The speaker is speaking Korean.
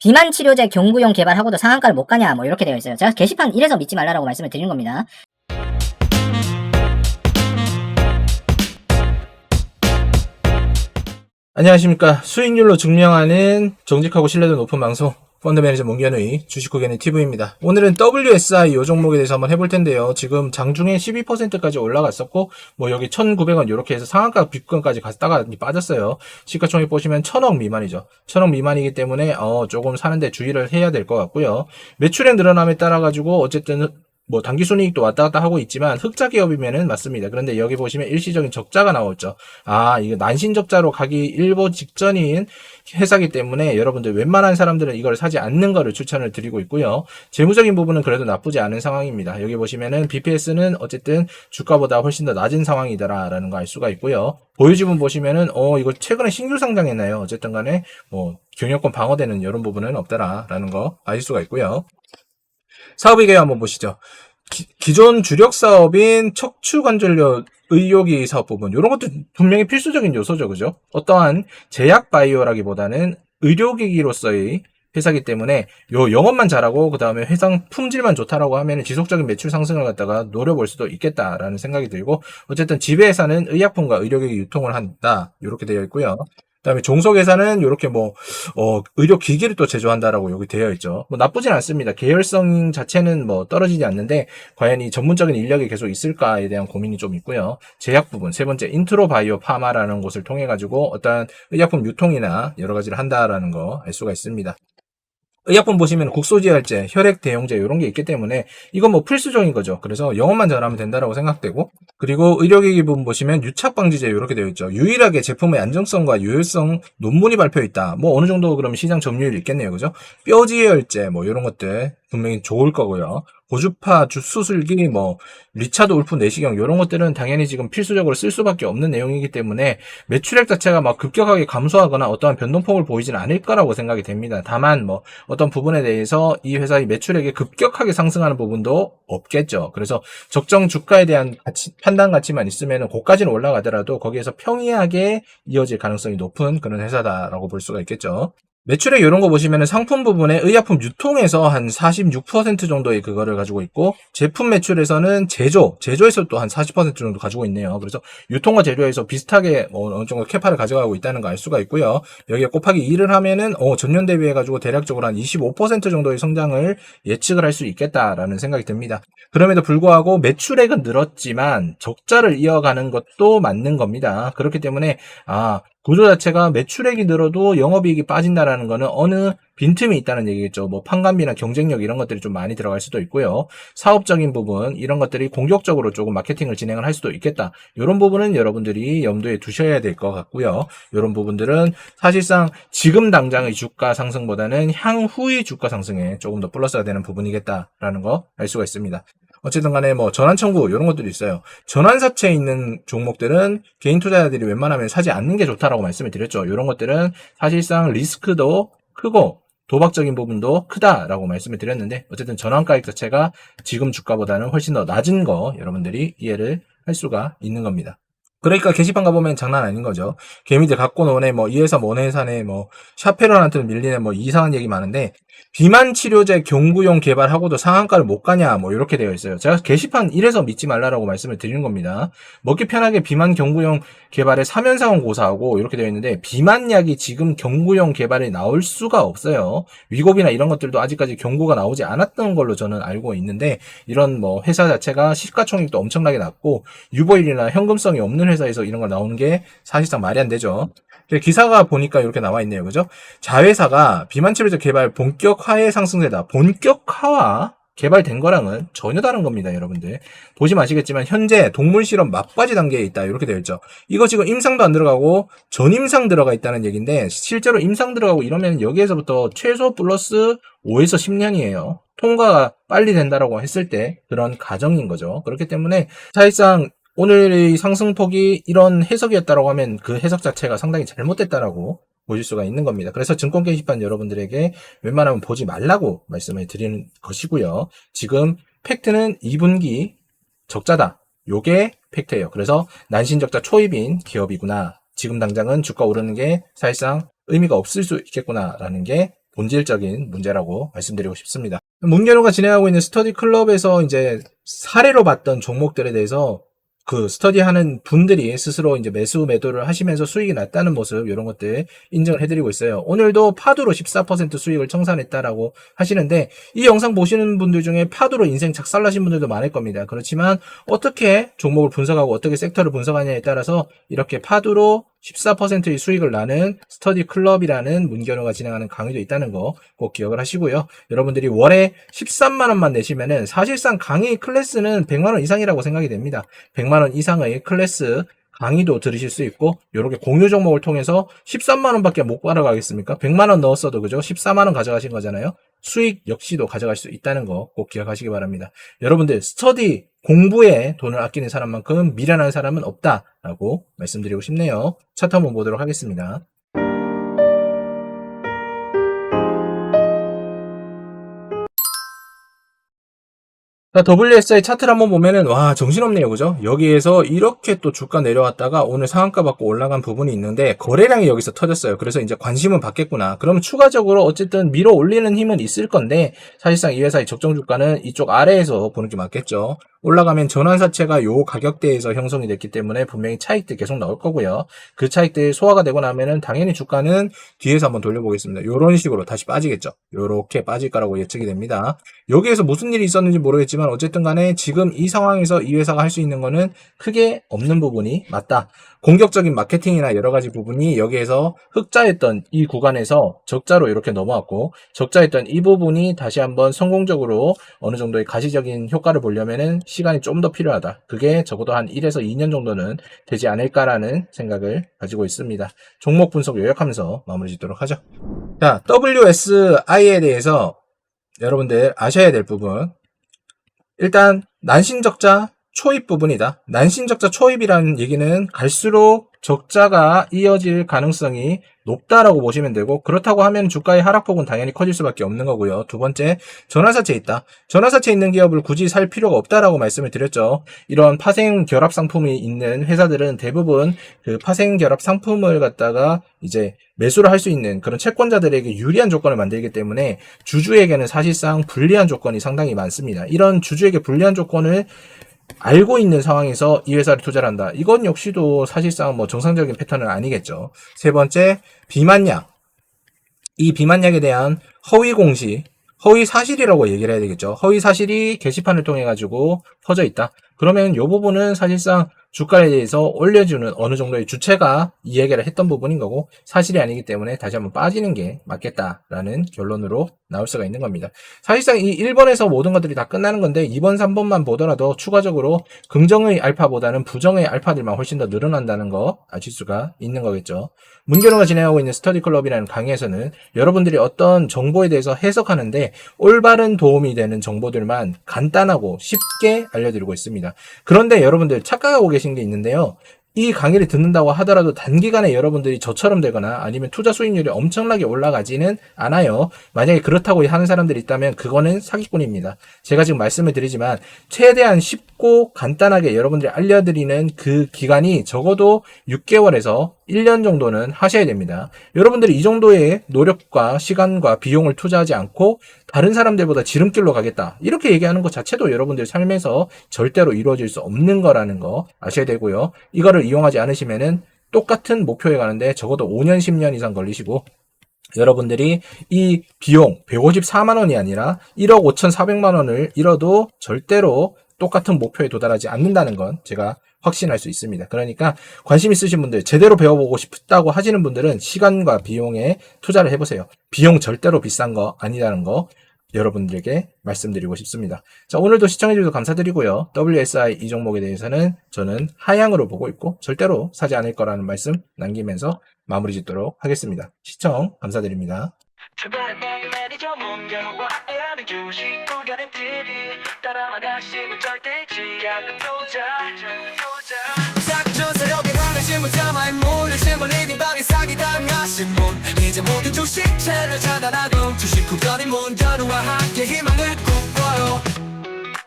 비만 치료제 경구용 개발하고도 상한가를 못 가냐 뭐 이렇게 되어 있어요. 제가 게시판 이래서 믿지 말라라고 말씀을 드리는 겁니다. 안녕하십니까. 수익률로 증명하는 정직하고 신뢰도 높은 방송 펀드매니저 문견의 주식후견의 TV입니다. 오늘은 WSI 이 종목에 대해서 한번 해볼 텐데요. 지금 장중에 12%까지 올라갔었고 뭐 여기 1,900원 이렇게 해서 상한가 빅근까지 갔다가 빠졌어요. 시가총액 보시면 1,000억 미만이죠. 1,000억 미만이기 때문에 조금 사는데 주의를 해야 될 것 같고요. 매출액 늘어남에 따라 가지고 어쨌든 뭐 당기순이익도 왔다 갔다 하고 있지만 흑자 기업이면은 맞습니다. 그런데 여기 보시면 일시적인 적자가 나왔죠. 이거 난신적자로 가기 일보 직전인 회사기 때문에 여러분들 웬만한 사람들은 이걸 사지 않는 거를 추천을 드리고 있고요. 재무적인 부분은 그래도 나쁘지 않은 상황입니다. 여기 보시면은 BPS는 어쨌든 주가보다 훨씬 더 낮은 상황이다라는 거 알 수가 있고요. 보유지분 보시면은 이거 최근에 신규 상장했나요? 어쨌든 간에 뭐 경영권 방어되는 이런 부분은 없다라는 거 알 수가 있고요. 사업의 개요 한번 보시죠. 기존 주력 사업인 척추관절염 의료기 사업 부분, 이런 것도 분명히 필수적인 요소죠, 그죠? 어떠한 제약 바이오라기보다는 의료기기로서의 회사기 때문에 요 영업만 잘하고 그 다음에 회사 품질만 좋다라고 하면 지속적인 매출 상승을 갖다가 노려볼 수도 있겠다라는 생각이 들고, 어쨌든 지배회사는 의약품과 의료기기 유통을 한다 이렇게 되어 있고요. 그다음에 종속회사는 이렇게 의료기기를 또 제조한다라고 여기 되어 있죠. 뭐 나쁘진 않습니다. 계열성 자체는 뭐 떨어지지 않는데 과연 이 전문적인 인력이 계속 있을까에 대한 고민이 좀 있고요. 제약 부분 세 번째 인트로 바이오 파마라는 곳을 통해 가지고 어떤 의약품 유통이나 여러 가지를 한다라는 거 알 수가 있습니다. 의약품 보시면 국소지혈제, 혈액 대용제 이런 게 있기 때문에 이건 뭐 필수적인 거죠. 그래서 영업만 잘하면 된다라고 생각되고, 그리고 의료기기 부분 보시면 유착방지제 이렇게 되어 있죠. 유일하게 제품의 안정성과 유효성 논문이 발표해 있다. 뭐 어느 정도 그럼 시장 점유율이 있겠네요, 그죠? 뼈지혈제 뭐 이런 것들 분명히 좋을 거고요. 고주파 수술기, 리차드 울프 내시경 이런 것들은 당연히 지금 필수적으로 쓸 수밖에 없는 내용이기 때문에 매출액 자체가 막 급격하게 감소하거나 어떠한 변동폭을 보이지는 않을 거라고 생각이 됩니다. 다만 어떤 부분에 대해서 이 회사의 매출액이 급격하게 상승하는 부분도 없겠죠. 그래서 적정 주가에 대한 판단 가치만 있으면 고까지는 올라가더라도 거기에서 평이하게 이어질 가능성이 높은 그런 회사다라고 볼 수가 있겠죠. 매출액 이런 거 보시면은 상품 부분에 의약품 유통에서 한 46% 정도의 그거를 가지고 있고, 제품 매출에서는 제조에서 또 한 40% 정도 가지고 있네요. 그래서 유통과 제조에서 비슷하게 어느 정도 캐파를 가져가고 있다는 거 알 수가 있고요. 여기에 곱하기 2를 하면은 전년 대비해 가지고 대략적으로 한 25% 정도의 성장을 예측을 할 수 있겠다라는 생각이 듭니다. 그럼에도 불구하고 매출액은 늘었지만 적자를 이어가는 것도 맞는 겁니다. 그렇기 때문에 구조 자체가 매출액이 늘어도 영업이익이 빠진다라는 거는 어느 빈틈이 있다는 얘기겠죠. 판관비나 경쟁력 이런 것들이 좀 많이 들어갈 수도 있고요. 사업적인 부분 이런 것들이 공격적으로 조금 마케팅을 진행을 할 수도 있겠다. 이런 부분은 여러분들이 염두에 두셔야 될 것 같고요. 이런 부분들은 사실상 지금 당장의 주가 상승보다는 향후의 주가 상승에 조금 더 플러스가 되는 부분이겠다라는 거 알 수가 있습니다. 어쨌든 간에 전환 청구 이런 것들이 있어요. 전환사채에 있는 종목들은 개인 투자자들이 웬만하면 사지 않는 게 좋다라고 말씀을 드렸죠. 이런 것들은 사실상 리스크도 크고 도박적인 부분도 크다라고 말씀을 드렸는데, 어쨌든 전환가액 자체가 지금 주가보다는 훨씬 더 낮은 거 여러분들이 이해를 할 수가 있는 겁니다. 그러니까 게시판 가보면 장난 아닌 거죠. 개미들 갖고 노네, 이 회사 뭐 회사네, 샤페론한테 밀리네, 이상한 얘기 많은데, 비만 치료제 경구용 개발하고도 상한가를 못 가냐, 이렇게 되어 있어요. 제가 게시판 이래서 믿지 말라라고 말씀을 드리는 겁니다. 먹기 편하게 비만 경구용 개발에 사면상은 고사하고 이렇게 되어 있는데, 비만약이 지금 경구용 개발이 나올 수가 없어요. 위고비나 이런 것들도 아직까지 경고가 나오지 않았던 걸로 저는 알고 있는데, 이런 회사 자체가 시가총액도 엄청나게 낮고 유보율이나 현금성이 없는 회사에서 이런 거 나오는 게 사실상 말이 안 되죠. 기사가 보니까 이렇게 나와 있네요. 그죠? 자회사가 비만 치료제 개발 본격화의 상승세다. 본격화와 개발된 거랑은 전혀 다른 겁니다, 여러분들. 보시면 아시겠지만 현재 동물 실험 막바지 단계에 있다. 이렇게 되어 있죠. 이거 지금 임상도 안 들어가고 전임상 들어가 있다는 얘기인데, 실제로 임상 들어가고 이러면 여기에서부터 최소 플러스 5에서 10년이에요. 통과가 빨리 된다라고 했을 때 그런 가정인 거죠. 그렇기 때문에 사실상 오늘의 상승폭이 이런 해석이었다라고 하면 그 해석 자체가 상당히 잘못됐다라고 보실 수가 있는 겁니다. 그래서 증권 게시판 여러분들에게 웬만하면 보지 말라고 말씀을 드리는 것이고요. 지금 팩트는 2분기 적자다. 요게 팩트예요. 그래서 난신적자 초입인 기업이구나. 지금 당장은 주가 오르는 게 사실상 의미가 없을 수 있겠구나라는 게 본질적인 문제라고 말씀드리고 싶습니다. 문견호가 진행하고 있는 스터디 클럽에서 이제 사례로 봤던 종목들에 대해서 그 스터디하는 분들이 스스로 이제 매도를 하시면서 수익이 났다는 모습, 이런 것들 인정을 해드리고 있어요. 오늘도 파도로 14% 수익을 청산했다라고 하시는데, 이 영상 보시는 분들 중에 파도로 인생 작살나신 분들도 많을 겁니다. 그렇지만 어떻게 종목을 분석하고 어떻게 섹터를 분석하냐에 따라서 이렇게 파도로 14%의 수익을 나는 스터디 클럽이라는 문견호가 진행하는 강의도 있다는 거 꼭 기억을 하시고요. 여러분들이 월에 13만 원만 내시면은 사실상 강의 클래스는 100만 원 이상이라고 생각이 됩니다. 100만 원 이상의 클래스 강의도 들으실 수 있고, 이렇게 공유 종목을 통해서 13만 원밖에 못 받아가겠습니까? 100만 원 넣었어도 그죠? 14만 원 가져가신 거잖아요. 수익 역시도 가져갈 수 있다는 거 꼭 기억하시기 바랍니다. 여러분들 스터디 공부에 돈을 아끼는 사람만큼 미련한 사람은 없다라고 말씀드리고 싶네요. 차트 한번 보도록 하겠습니다. 자, WSI 차트를 한번 보면은, 와, 정신없네요. 그죠? 여기에서 이렇게 또 주가 내려왔다가 오늘 상한가 받고 올라간 부분이 있는데, 거래량이 여기서 터졌어요. 그래서 이제 관심은 받겠구나. 그러면 추가적으로 어쨌든 밀어 올리는 힘은 있을 건데, 사실상 이 회사의 적정 주가는 이쪽 아래에서 보는 게 맞겠죠. 올라가면 전환사채가 요 가격대에서 형성이 됐기 때문에 분명히 차익들 계속 나올 거고요. 그 차익들 소화가 되고 나면은 당연히 주가는 뒤에서 한번 돌려보겠습니다. 요런 식으로 다시 빠지겠죠. 요렇게 빠질 거라고 예측이 됩니다. 여기에서 무슨 일이 있었는지 모르겠지만 어쨌든 간에 지금 이 상황에서 이 회사가 할 수 있는 거는 크게 없는 부분이 맞다. 공격적인 마케팅이나 여러 가지 부분이 여기에서 흑자였던 이 구간에서 적자로 이렇게 넘어왔고, 적자였던 이 부분이 다시 한번 성공적으로 어느 정도의 가시적인 효과를 보려면은 시간이 좀 더 필요하다. 그게 적어도 한 1에서 2년 정도는 되지 않을까라는 생각을 가지고 있습니다. 종목 분석 요약하면서 마무리 짓도록 하죠. 자, WSI에 대해서 여러분들 아셔야 될 부분. 일단 난신적자 초입 부분이다. 난신적자 초입이라는 얘기는 갈수록 적자가 이어질 가능성이 높다라고 보시면 되고, 그렇다고 하면 주가의 하락폭은 당연히 커질 수밖에 없는 거고요. 두 번째, 전환사채 있다. 전환사채 있는 기업을 굳이 살 필요가 없다라고 말씀을 드렸죠. 이런 파생 결합 상품이 있는 회사들은 대부분 그 파생 결합 상품을 갖다가 이제 매수를 할 수 있는 그런 채권자들에게 유리한 조건을 만들기 때문에 주주에게는 사실상 불리한 조건이 상당히 많습니다. 이런 주주에게 불리한 조건을 알고 있는 상황에서 이 회사를 투자를 한다. 이건 역시도 사실상 뭐 정상적인 패턴은 아니겠죠. 세 번째, 비만약. 이 비만약에 대한 허위 공시, 허위 사실이라고 얘기를 해야 되겠죠. 허위 사실이 게시판을 통해 가지고 퍼져 있다. 그러면 이 부분은 사실상 주가에 대해서 올려주는 어느 정도의 주체가 이 얘기를 했던 부분인 거고, 사실이 아니기 때문에 다시 한번 빠지는 게 맞겠다라는 결론으로 나올 수가 있는 겁니다. 사실상 이 1번에서 모든 것들이 다 끝나는 건데 2번, 3번만 보더라도 추가적으로 긍정의 알파보다는 부정의 알파들만 훨씬 더 늘어난다는 거 아실 수가 있는 거겠죠. 문견호가 진행하고 있는 스터디 클럽이라는 강의에서는 여러분들이 어떤 정보에 대해서 해석하는데 올바른 도움이 되는 정보들만 간단하고 쉽게 알려드리고 있습니다. 그런데 여러분들 착각하고 계신 게 있는데요. 이 강의를 듣는다고 하더라도 단기간에 여러분들이 저처럼 되거나 아니면 투자 수익률이 엄청나게 올라가지는 않아요. 만약에 그렇다고 하는 사람들이 있다면 그거는 사기꾼입니다. 제가 지금 말씀을 드리지만 최대한 쉽고 간단하게 여러분들이 알려드리는 그 기간이 적어도 6개월에서 1년 정도는 하셔야 됩니다. 여러분들이 이 정도의 노력과 시간과 비용을 투자하지 않고 다른 사람들보다 지름길로 가겠다, 이렇게 얘기하는 것 자체도 여러분들 삶에서 절대로 이루어질 수 없는 거라는 거 아셔야 되고요. 이거를 이용하지 않으시면은 똑같은 목표에 가는데 적어도 5년 10년 이상 걸리시고, 여러분들이 이 비용 154만 원이 아니라 1억 5,400만 원을 잃어도 절대로 똑같은 목표에 도달하지 않는다는 건 제가 확신할 수 있습니다. 그러니까 관심 있으신 분들, 제대로 배워보고 싶다고 하시는 분들은 시간과 비용에 투자를 해보세요. 비용 절대로 비싼 거 아니라는 거 여러분들에게 말씀드리고 싶습니다. 자, 오늘도 시청해주셔서 감사드리고요. WSI 이 종목에 대해서는 저는 하향으로 보고 있고 절대로 사지 않을 거라는 말씀 남기면서 마무리 짓도록 하겠습니다. 시청 감사드립니다. 이제 모든 주식채를 차단하고 주식 구별의 문제와 함께 희망을